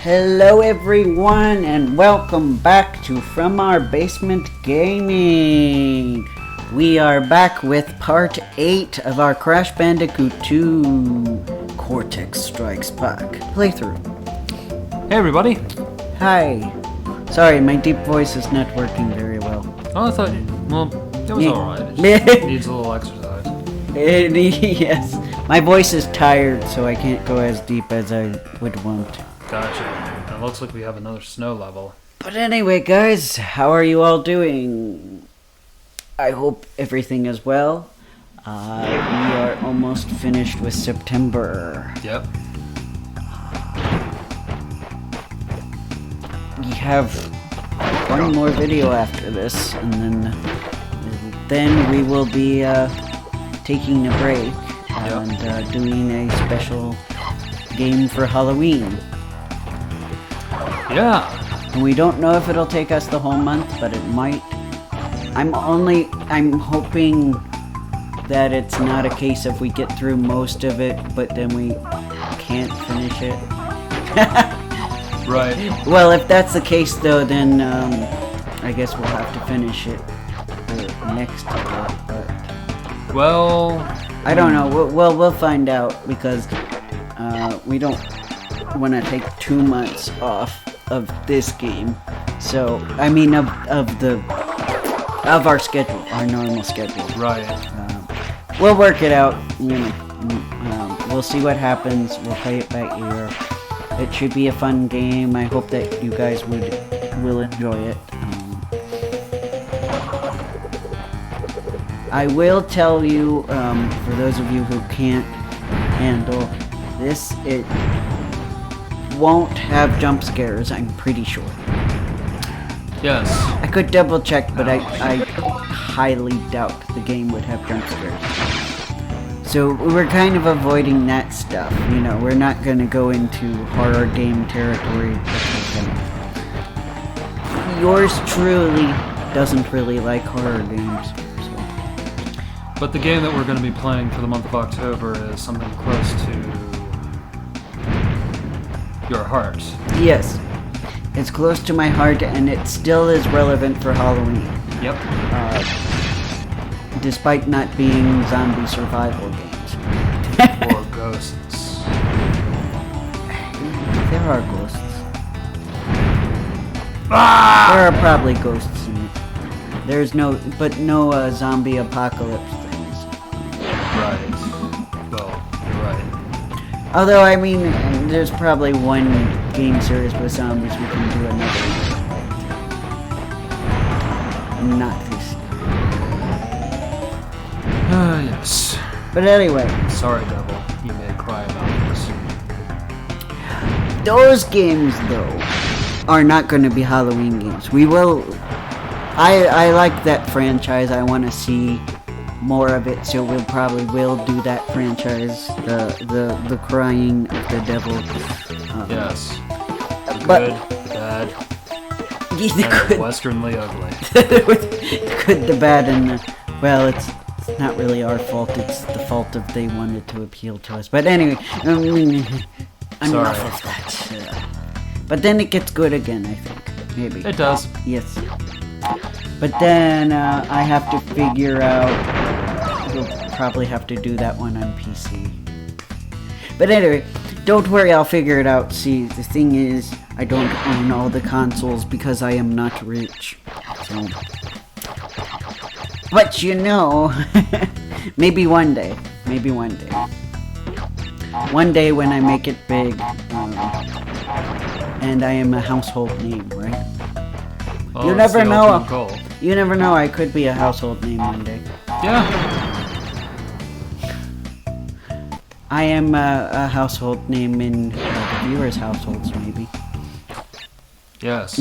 Hello everyone and welcome back to From Our Basement Gaming. We are back with part 8 of our Crash Bandicoot 2 Cortex Strikes Back playthrough. Hey everybody! Hi. Sorry, my deep voice is not working very well. Oh, I thought, it was alright. It just needs a little exercise. Yes, my voice is tired, so I can't go as deep as I would want. Gotcha. It looks like we have another snow level. But anyway, guys, how are you all doing? I hope everything is well. We are almost finished with September. Yep. We have one more video after this, and then we will be taking a break and doing a special game for Halloween. Yeah. And we don't know if it'll take us the whole month, but it might. I'm hoping that it's not a case of we get through most of it, but then we can't finish it. Right. Well, if that's the case, though, then I guess we'll have to finish it next year. But Well, I don't know. We'll find out because we don't want to take 2 months off of this game. So I mean, of our schedule, our normal schedule. right. We'll work it out. You know, we'll see what happens. We'll play it by ear. It should be a fun game. I hope that you guys will enjoy it. I will tell you, for those of you who can't handle this, it won't have jump scares, I'm pretty sure. Yes. I could double check, but I highly doubt the game would have jump scares. So we're kind of avoiding that stuff, you know, we're not going to go into horror game territory. Yours truly doesn't really like horror games. But the game that we're going to be playing for the month of October is something close to your heart. Yes, it's close to my heart, and it still is relevant for Halloween. Yep. Despite not being zombie survival games. Or ghosts. There are ghosts. Ah! There are probably ghosts in it. There's no zombie apocalypse things. Right. Well, you're right. Although, I mean, there's probably one game series with zombies we can do another. Not this. Yes. But anyway. Sorry, Devil. You may cry about this. Those games, though, are not going to be Halloween games. We will... I like that franchise. I want to see more of it, so we'll probably do that franchise. The crying of the devil. Yes. The good, the bad, the and good, westernly ugly. the good, the bad, and the... Well, it's not really our fault. It's the fault of they wanted to appeal to us. But anyway, enough of that. But then it gets good again, I think. Maybe. It does. Yes. But then I have to figure out... We'll probably have to do that one on PC. But anyway, don't worry, I'll figure it out. See, the thing is, I don't own all the consoles because I am not rich. So... But you know, maybe one day. Maybe one day. One day when I make it big, and I am a household name, right? Well, You never it's the know. ultimate goal. You never know, I could be a household name one day. Yeah. I am a household name in the viewers' households, maybe. Yes.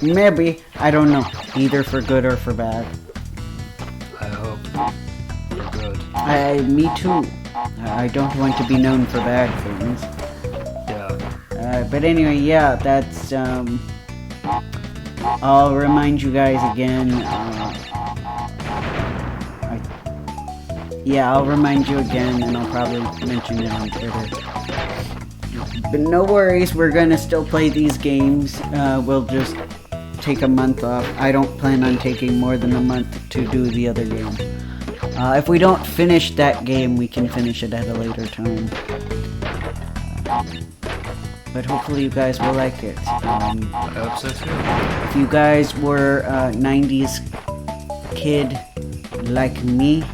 Maybe. I don't know. Either for good or for bad. I hope you're good. Me too. I don't want to be known for bad things. Yeah. But anyway, yeah, that's, I'll remind you guys again, I'll remind you again, and I'll probably mention it on Twitter. But no worries, we're gonna still play these games. We'll just take a month off. I don't plan on taking more than a month to do the other game. If we don't finish that game, we can finish it at a later time. But hopefully you guys will like it. I hope so too. If you guys were a 90s kid like me,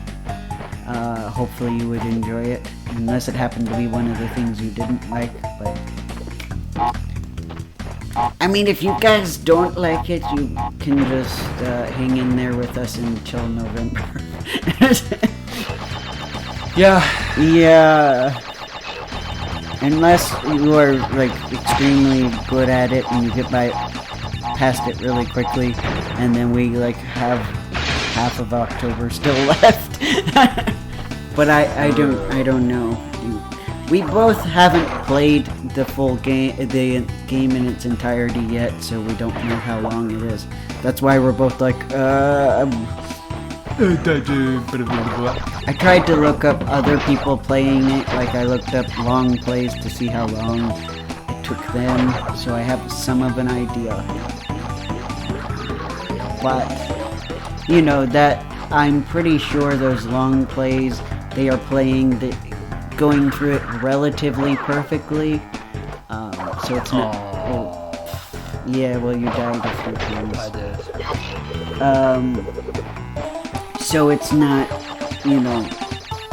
hopefully you would enjoy it. Unless it happened to be one of the things you didn't like, but... I mean, if you guys don't like it, you can just hang in there with us until November. Yeah. Yeah. Unless you are, like, extremely good at it and you get past it really quickly, and then we, like, have half of October still left. But I don't know. We both haven't played the full game, the game in its entirety yet, so we don't know how long it is. That's why we're both like, I tried to look up other people playing it, like I looked up long plays to see how long it took them, so I have some of an idea. But, you know, that I'm pretty sure those long plays, they are playing going through it relatively perfectly. So it's not... Oh, yeah, well, you died a few times. I did. So it's not, you know,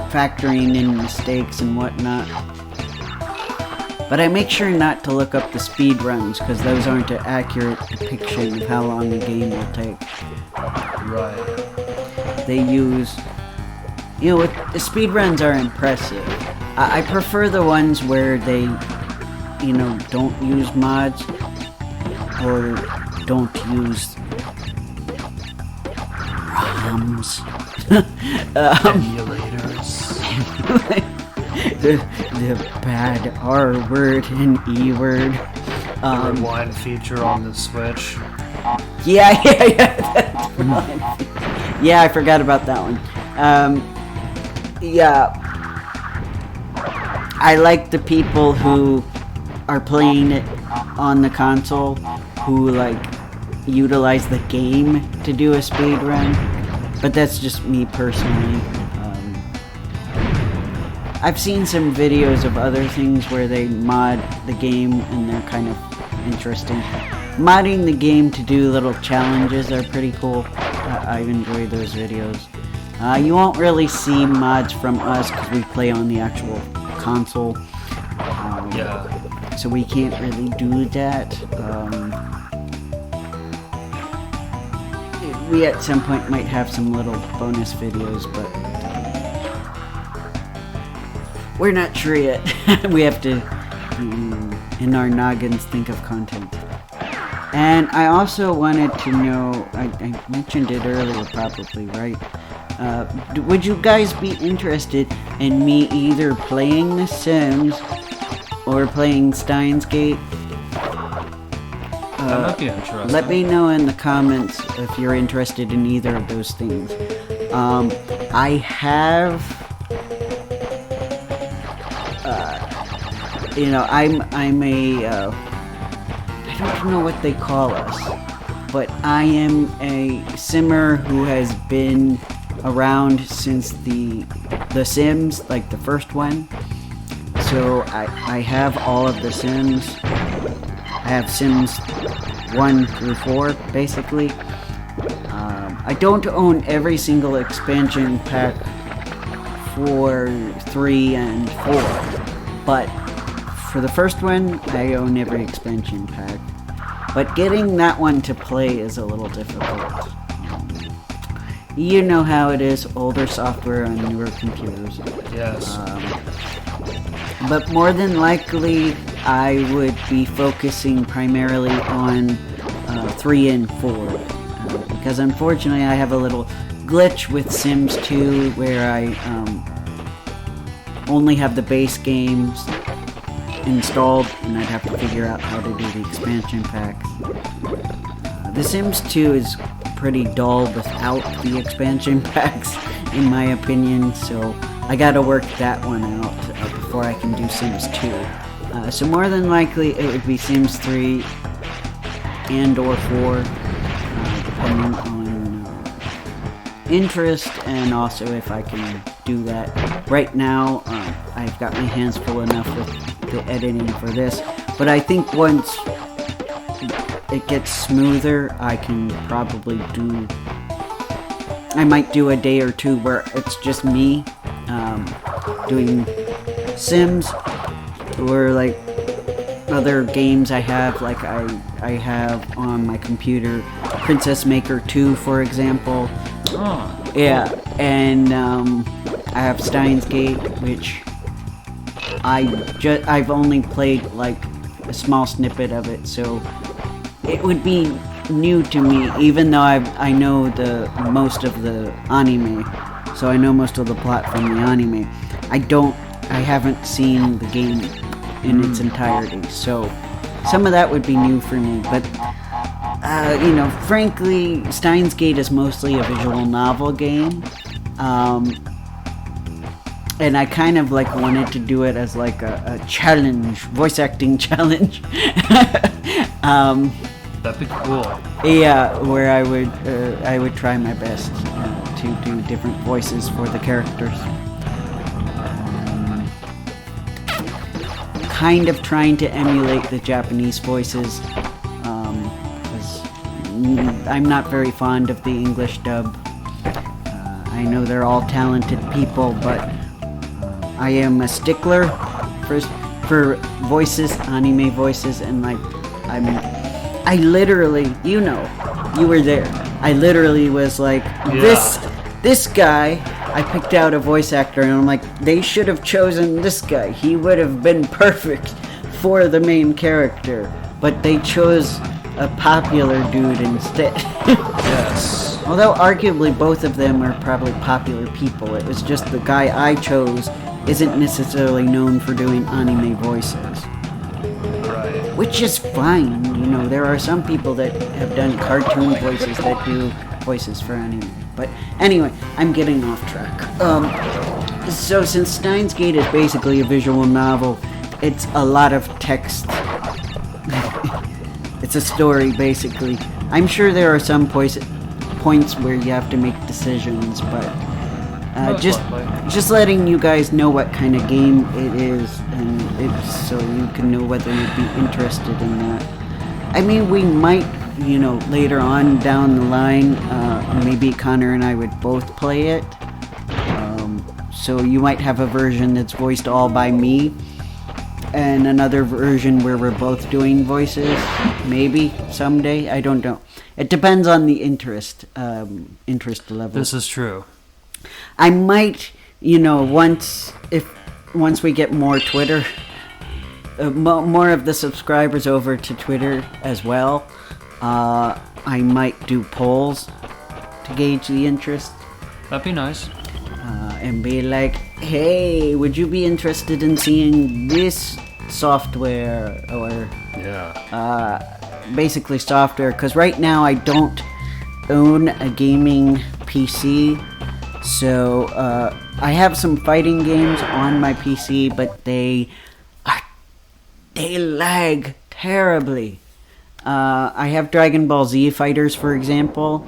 factoring in mistakes and whatnot. But I make sure not to look up the speed runs, because those aren't an accurate depiction of how long a game will take. Right. They use... You know, the speed runs are impressive. I prefer the ones where they, you know, don't use mods or don't use ROMs. Emulators. the bad R word and E word. The rewind feature on the Switch. Yeah. Yeah, I forgot about that one. Yeah. I like the people who are playing it on the console who, like, utilize the game to do a speed run, but that's just me personally. I've seen some videos of other things where they mod the game and they're kind of interesting. Modding the game to do little challenges are pretty cool. I enjoy those videos. You won't really see mods from us because we play on the actual console. Yeah. So we can't really do that. We at some point might have some little bonus videos, but we're not sure yet. We have to, in our noggins, think of content. And I also wanted to know, I mentioned it earlier probably, right? Would you guys be interested in me either playing The Sims or playing Steins Gate? That might be interesting. Let me know in the comments if you're interested in either of those things. I have... you know, I'm a... I don't know what they call us, but I am a simmer who has been around since the Sims, like the first one. So I have all of the Sims. I have Sims 1 through 4, basically. I don't own every single expansion pack for 3 and 4, but for the first one, I own every expansion pack. But getting that one to play is a little difficult. You know how it is, older software on newer computers. Yes. But more than likely, I would be focusing primarily on 3 and 4. Because unfortunately, I have a little glitch with Sims 2 where I only have the base games installed, and I'd have to figure out how to do the expansion packs. The Sims 2 is pretty dull without the expansion packs, in my opinion, so I gotta work that one out before I can do Sims 2. So more than likely it would be Sims 3 and or 4, depending on interest and also if I can do that. Right now, I've got my hands full enough with the editing for this, but I think once it gets smoother, I can probably I might do a day or two where it's just me doing Sims, or like other games I have, like I have on my computer Princess Maker 2, for example. Oh. Yeah, and I have Steins Gate, which I've only played like a small snippet of it, so it would be new to me, even though I know the most of the anime, so I know most of the plot from the anime. I haven't seen the game in its entirety, so some of that would be new for me, but frankly, Steins Gate is mostly a visual novel game, and I kind of like wanted to do it as like a challenge, voice acting challenge. That'd be cool. Yeah, where I would try my best to do different voices for the characters. Kind of trying to emulate the Japanese voices, because I'm not very fond of the English dub. I know they're all talented people, but I am a stickler for voices, anime voices, and like I literally, you were there. I literally was like, this guy. I picked out a voice actor, and I'm like, they should have chosen this guy. He would have been perfect for the main character, but they chose a popular dude instead. Yes. Although arguably both of them are probably popular people. It was just the guy I chose isn't necessarily known for doing anime voices. Right. Which is fine, there are some people that have done cartoon voices that do voices for anime. But anyway, I'm getting off track. So since Steins Gate is basically a visual novel, it's a lot of text. It's a story, basically. I'm sure there are some points where you have to make decisions, but just letting you guys know what kind of game it is, and so you can know whether you'd be interested in that. I mean, we might, later on down the line, maybe Connor and I would both play it. So you might have a version that's voiced all by me, and another version where we're both doing voices. Maybe someday, I don't know. It depends on the interest level. This is true. I might, once we get more Twitter, more of the subscribers over to Twitter as well, I might do polls to gauge the interest. That'd be nice. And be like, hey, would you be interested in seeing this software? Or basically software, because right now I don't own a gaming PC, so I have some fighting games on my PC, but they lag terribly. I have Dragon Ball Z Fighters, for example,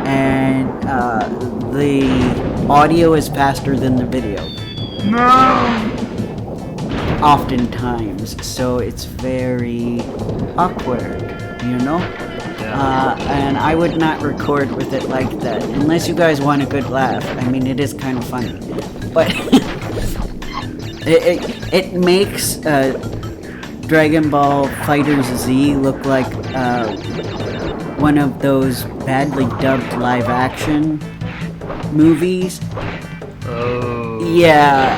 and the audio is faster than the video. No! Oftentimes, so it's very awkward, Yeah. And I would not record with it like that, unless you guys want a good laugh. I mean, it is kind of funny, but it makes Dragon Ball Fighters Z look like one of those badly dubbed live-action movies. Oh. Yeah.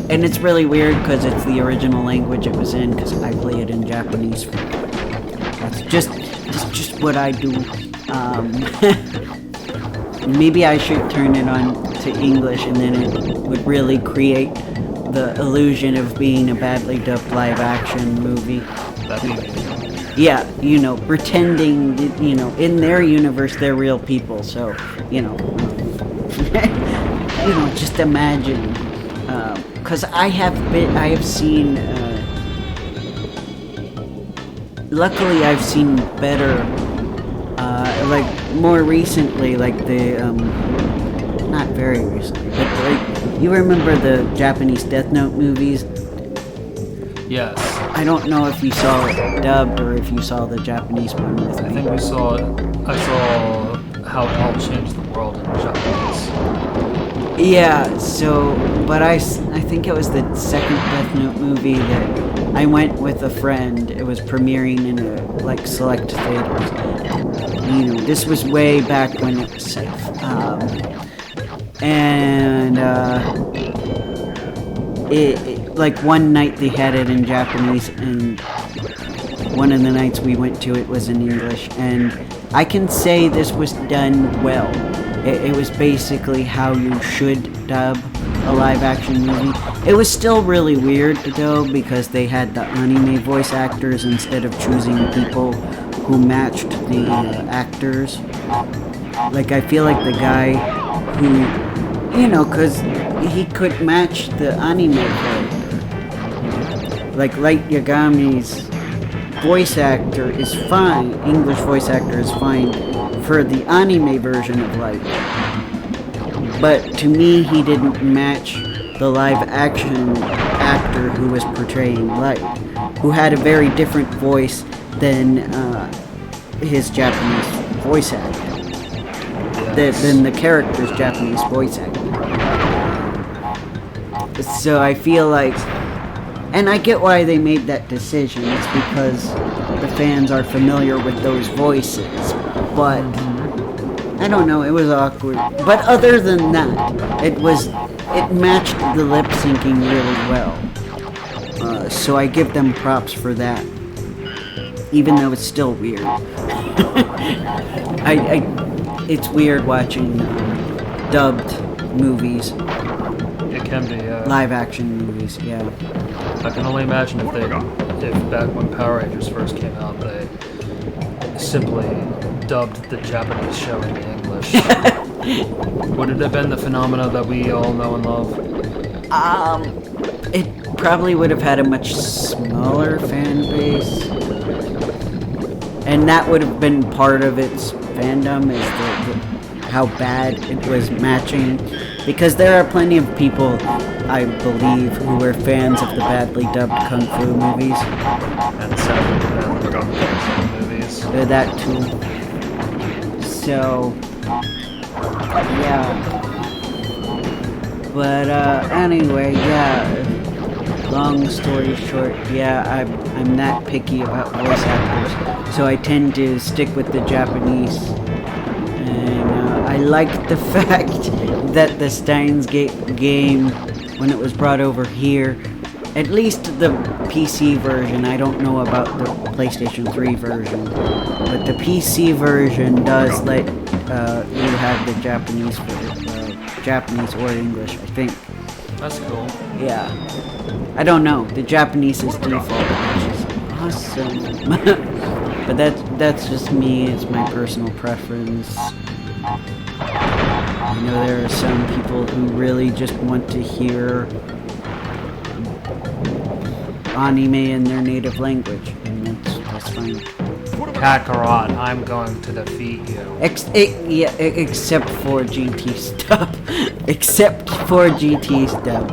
And it's really weird because it's the original language it was in, because I play it in Japanese. That's just what I do. Maybe I should turn it on to English, and then it would really create the illusion of being a badly dubbed live-action movie. That'd be amazing. Yeah, pretending that, in their universe they're real people. So, just imagine. Because I have seen luckily I've seen better, like more recently, like not very recently, but like, you remember the Japanese Death Note movies? Yes. I don't know if you saw it dubbed or if you saw the Japanese one with me. I think we saw it. I saw how L changed the world in Japanese. Yeah, so, but I think it was the second Death Note movie that I went with a friend. It was premiering in like select theaters. You know, this was way back when it was safe. Like one night they had it in Japanese, and one of the nights we went to it was in English, and I can say this was done well. It was basically how you should dub a live-action movie. It was still really weird, though, because they had the anime voice actors instead of choosing people who matched the actors. Like, I feel like the guy who, you know, because he could match the anime character. Like, Light Yagami's voice actor is fine, English voice actor is fine for the anime version of Light. But to me, he didn't match the live-action actor who was portraying Light, who had a very different voice than his Japanese voice actor. Than the character's Japanese voice actor. So I feel like, and I get why they made that decision. It's because the fans are familiar with those voices. But I don't know, it was awkward. But other than that, it matched the lip syncing really well. So I give them props for that. Even though it's still weird. It's weird watching dubbed movies. It can be. Live action movies, yeah. I can only imagine if back when Power Rangers first came out, they simply dubbed the Japanese show into English. Would it have been the phenomena that we all know and love? It probably would have had a much smaller fan base. And that would have been part of its fandom, is how bad it was matching. Because there are plenty of people, I believe, who were fans of the badly dubbed Kung Fu movies. And sadly, the badly dubbed Kung Fu movies. That too. So, yeah. But anyway, yeah. Long story short, yeah, I'm that picky about voice actors, so I tend to stick with the Japanese. And I like the fact that the Steins Gate game, when it was brought over here, at least the PC version, I don't know about the PlayStation 3 version, but the PC version does let you have the Japanese or English, I think. That's cool. Yeah. I don't know. The Japanese is default, which is awesome. But that's just me. It's my personal preference. I know there are some people who really just want to hear anime in their native language, and that's fine. Kakarot, I'm going to defeat you. Except for GT stuff. Except for GT stuff.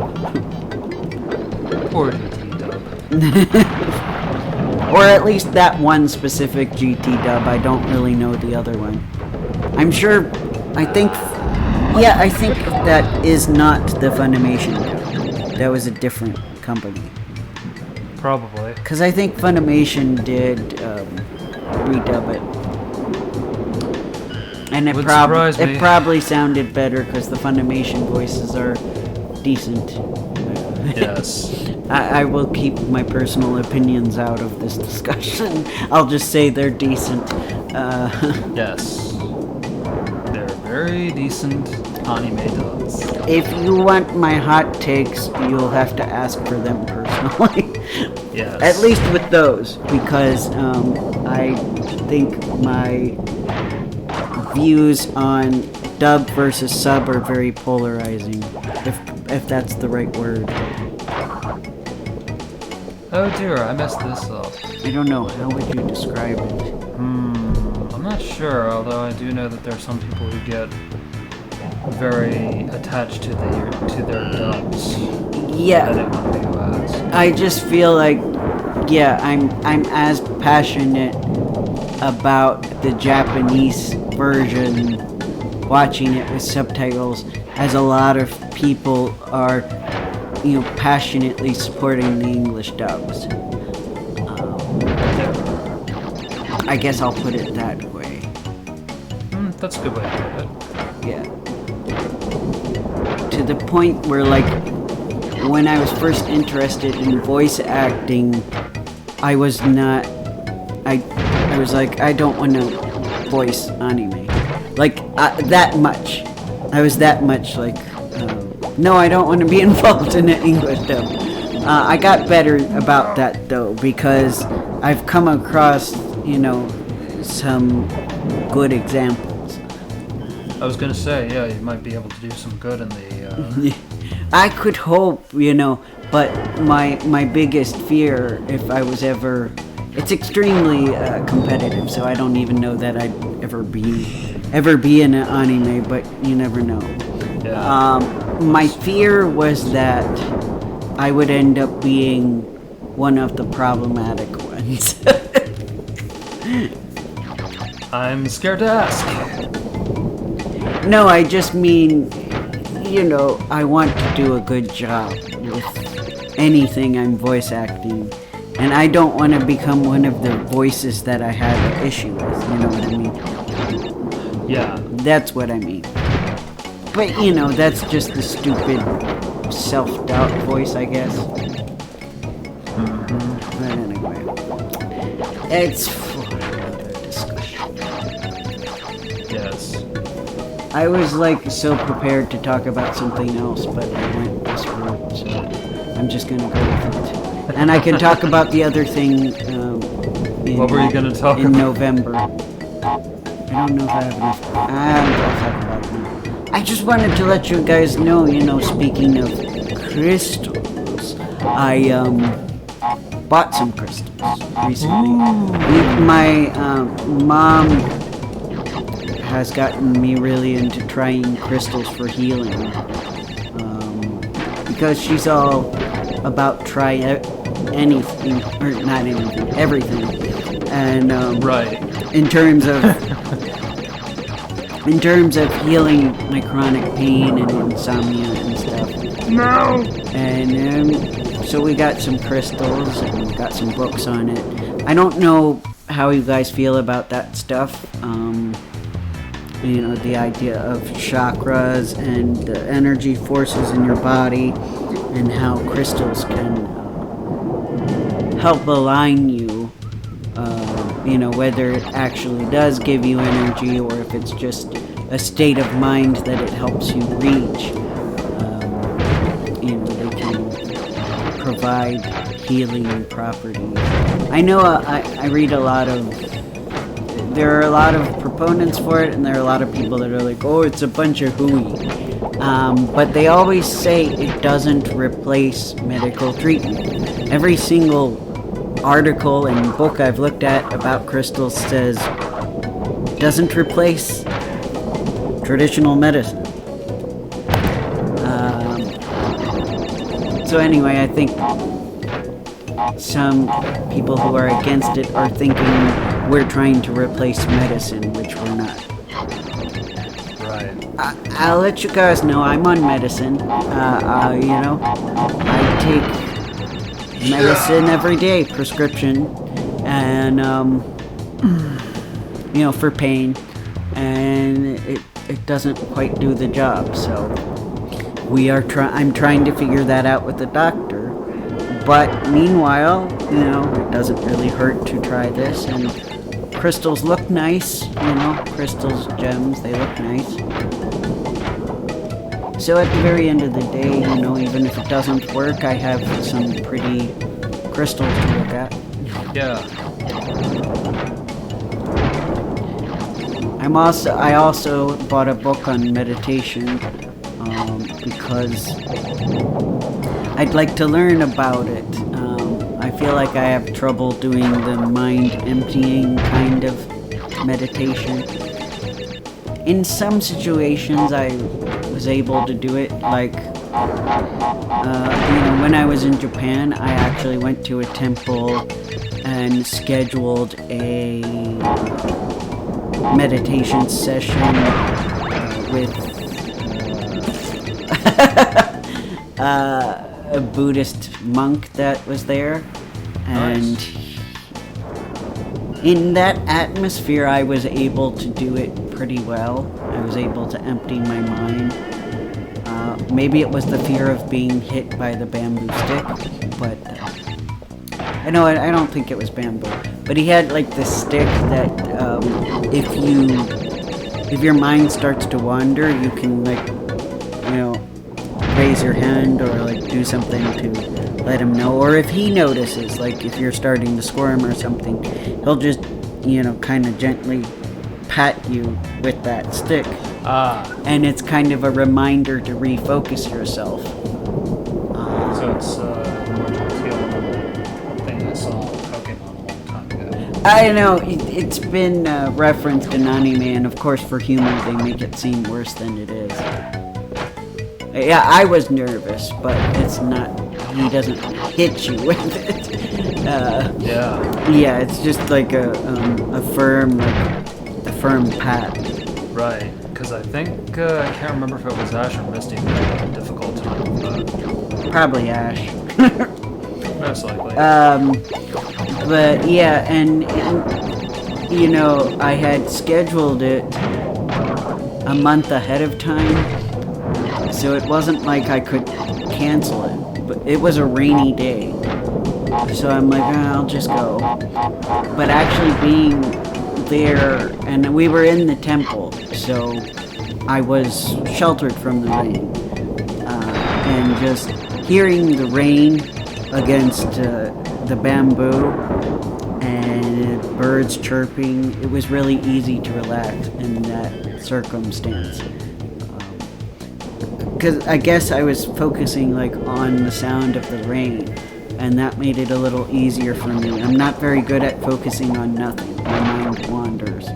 Or GT dub. Or at least that one specific GT dub. I don't really know the other one. I'm sure. I think that is not the Funimation dub. That was a different company. Probably. Because I think Funimation did redub it. And it probably sounded better because the Funimation voices are decent. Yes. I will keep my personal opinions out of this discussion. I'll just say they're decent. Yes. They're very decent anime dubs. If you want my hot takes, you'll have to ask for them personally. Yes. At least with those, because I think my views on dub versus sub are very polarizing, if that's the right word. Oh dear, I messed this up. I don't know. How would you describe it? I'm not sure, although I do know that there are some people who get very attached to their dubs. Yeah. Depending on who you ask. I just feel like, yeah, I'm as passionate about the Japanese version, watching it with subtitles, as a lot of people are, passionately supporting the English dubs. I guess I'll put it that way. That's a good way to put it. Yeah. To the point where, like, when I was first interested in voice acting, I was not. I was like, I don't want to voice anime. Like, that much. I was that much like, no, I don't want to be involved in an English dub. I got better about that, though, because I've come across, some good examples. I was gonna say, yeah, you might be able to do some good in the. I could hope, but my biggest fear, if I was ever, it's extremely competitive, so I don't even know that I'd ever be in an anime, but you never know. Yeah. My fear was that I would end up being one of the problematic ones. I'm scared to ask. No, I just mean, I want to do a good job with anything I'm voice acting. And I don't want to become one of the voices that I had an issue with, you know what I mean? Yeah. That's what I mean. But, that's just the stupid self-doubt voice, I guess. But anyway, it's for another discussion. Yes. I was, so prepared to talk about something else, but I went this route, so I'm just gonna go with it. And I can talk about the other thing, What were you gonna talk in about? November. I don't know if I have enough. I'll talk about it now. I just wanted to let you guys know, speaking of crystals, I bought some crystals recently. My mom has gotten me really into trying crystals for healing, because she's all about trying anything, or not anything, everything. And Right. in terms of healing my chronic pain and insomnia and stuff. No. And so we got some crystals and we got some books on it. I don't know how you guys feel about that stuff. The idea of chakras and the energy forces in your body, and how crystals can help align you. Whether it actually does give you energy or if it's just a state of mind that it helps you reach. They can provide healing properties. I know I read there are a lot of proponents for it, and there are a lot of people that are like, oh, it's a bunch of hooey. But they always say it doesn't replace medical treatment. Every single article and book I've looked at about crystals says doesn't replace traditional medicine. So anyway, I think some people who are against it are thinking we're trying to replace medicine, which we're not. Right. I'll let you guys know I'm on medicine. I take medicine every day, prescription, and for pain, and it doesn't quite do the job. So I'm trying to figure that out with the doctor. But meanwhile, it doesn't really hurt to try this, and crystals look nice. Crystals, gems, they look nice. So at the very end of the day, even if it doesn't work, I have some pretty crystals to look at. Yeah. I also bought a book on meditation, because I'd like to learn about it. I feel like I have trouble doing the mind emptying kind of meditation. In some situations, I was able to do it, like, when I was in Japan, I actually went to a temple and scheduled a meditation session with a Buddhist monk that was there, and Nice. in that atmosphere I was able to do it pretty well. I was able to empty my mind. Maybe it was the fear of being hit by the bamboo stick, but I don't think it was bamboo. But he had like this stick that if your mind starts to wander, you can raise your hand or like do something to let him know. Or if he notices, like if you're starting to squirm or something, he'll just kind of gently pat you with that stick. And it's kind of a reminder to refocus yourself. So it's more to appeal to the thing I saw in Pokemon a long time ago. I know, it's been referenced in anime, and of course for humor they make it seem worse than it is. Yeah, I was nervous, but it's not, he doesn't hit you with it. Yeah, it's just like a firm pat. Right, because I think, I can't remember if it was Ash or Misty who had a difficult time with that. Probably Ash. Most likely. But yeah, and I had scheduled it a month ahead of time, so it wasn't like I could cancel it. But it was a rainy day, so I'm like, I'll just go. But actually being there, and we were in the temple, so I was sheltered from the rain, and just hearing the rain against the bamboo and birds chirping, it was really easy to relax in that circumstance. Because I guess I was focusing on the sound of the rain, and that made it a little easier for me. I'm not very good at focusing on nothing. My mind wanders.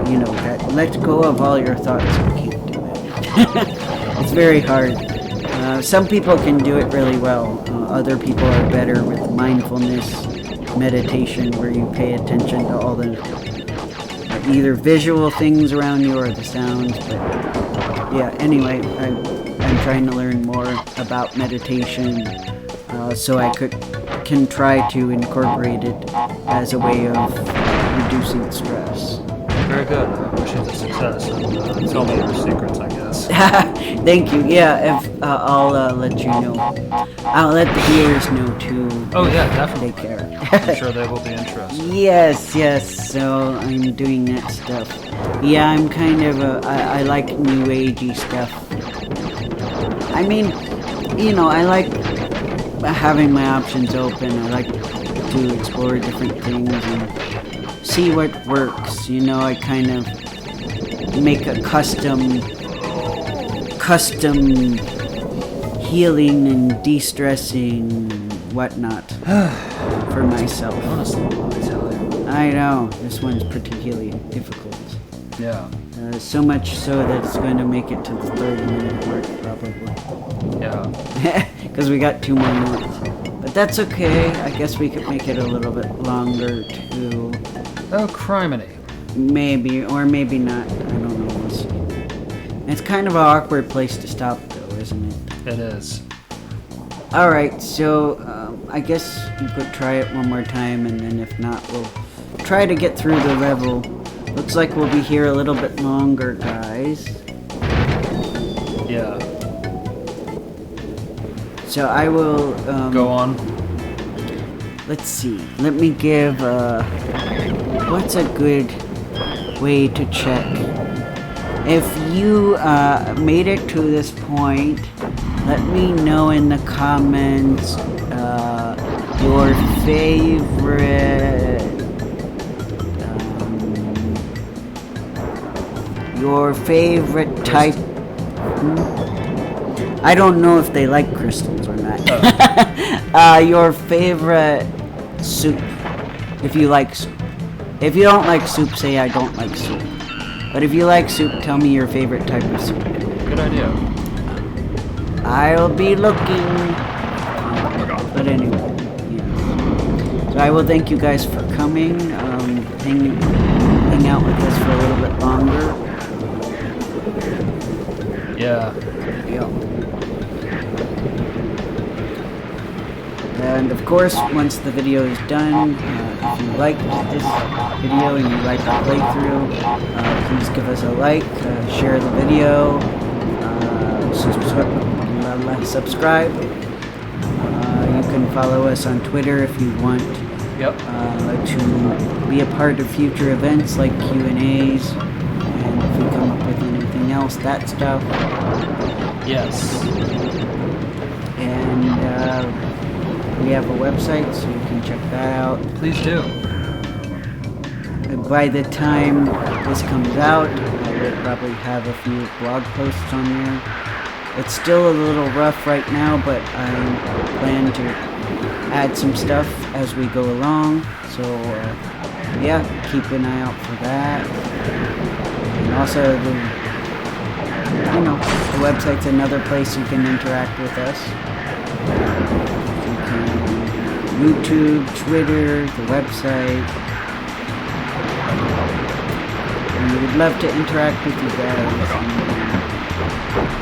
That let go of all your thoughts. You can't do it. It's very hard. Some people can do it really well. Other people are better with mindfulness meditation, where you pay attention to all the either visual things around you or the sounds. But yeah, anyway, I'm trying to learn more about meditation, so I can try to incorporate it as a way of reducing stress. Very good. I wish you the success, and tell me your secrets, I guess. Thank you. Yeah, I'll let you know. I'll let the viewers know too. Oh yeah, definitely. Take care. I'm sure they will be interested. Yes. So I'm doing that stuff. Yeah, I'm kind of I like new agey stuff. I mean, I like having my options open. I like to explore different things and see what works. I kind of make a custom healing and de-stressing and whatnot for myself. Honestly, I tell you. I know, this one's particularly difficult. Yeah. So much so that it's going to make it to the 30-minute mark, probably. Yeah. Because we got 2 more minutes. But that's okay. I guess we could make it a little bit longer, too. Oh, criminy. Maybe, or maybe not. I don't know. We'll see. It's kind of an awkward place to stop, though, isn't it? It is. Alright, so I guess you could try it one more time, and then if not, we'll try to get through the level. Looks like we'll be here a little bit longer, guys. Yeah. So I will... Go on. Let's see. Let me give... what's a good way to check? If you made it to this point, let me know in the comments your favorite type. I don't know if they like crystals or not. Your favorite soup, if you like soup. If you don't like soup, say I don't like soup. But if you like soup, tell me your favorite type of soup. Good idea. I'll be looking. But anyway, yeah. So I will thank you guys for coming. Hang out with us for a little bit longer. Yeah. Yeah. And of course, once the video is done, if you liked this video and you like the playthrough, please give us a like, share the video, subscribe. You can follow us on Twitter if you want to be a part of future events like Q&As, and if we come up with anything else, that stuff. Yes. And we have a website, so you can check that out. Please do. By the time this comes out, I will probably have a few blog posts on there. It's still a little rough right now, but I plan to add some stuff as we go along. So, yeah, keep an eye out for that. And also, the website's another place you can interact with us. You can YouTube, Twitter, the website. And we would love to interact with you guys. And,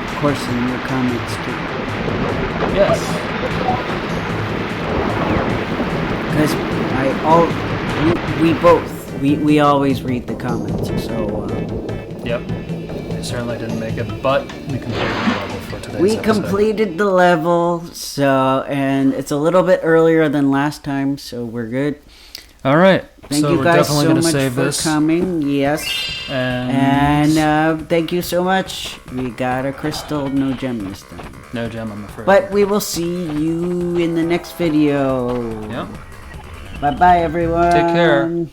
of course, in your comments too. Yes. Because we always read the comments. So. Yep. We certainly didn't make it, but we completed the level for today's We episode. completed the level, and it's a little bit earlier than last time, so we're good. All right. Thank so you we're guys definitely so gonna much save for this. coming. Yes. And Thank you so much. We got a crystal, no gem this time. no gem, I'm afraid. But we will see you in the next video. Yep. Bye-bye, everyone. Take care.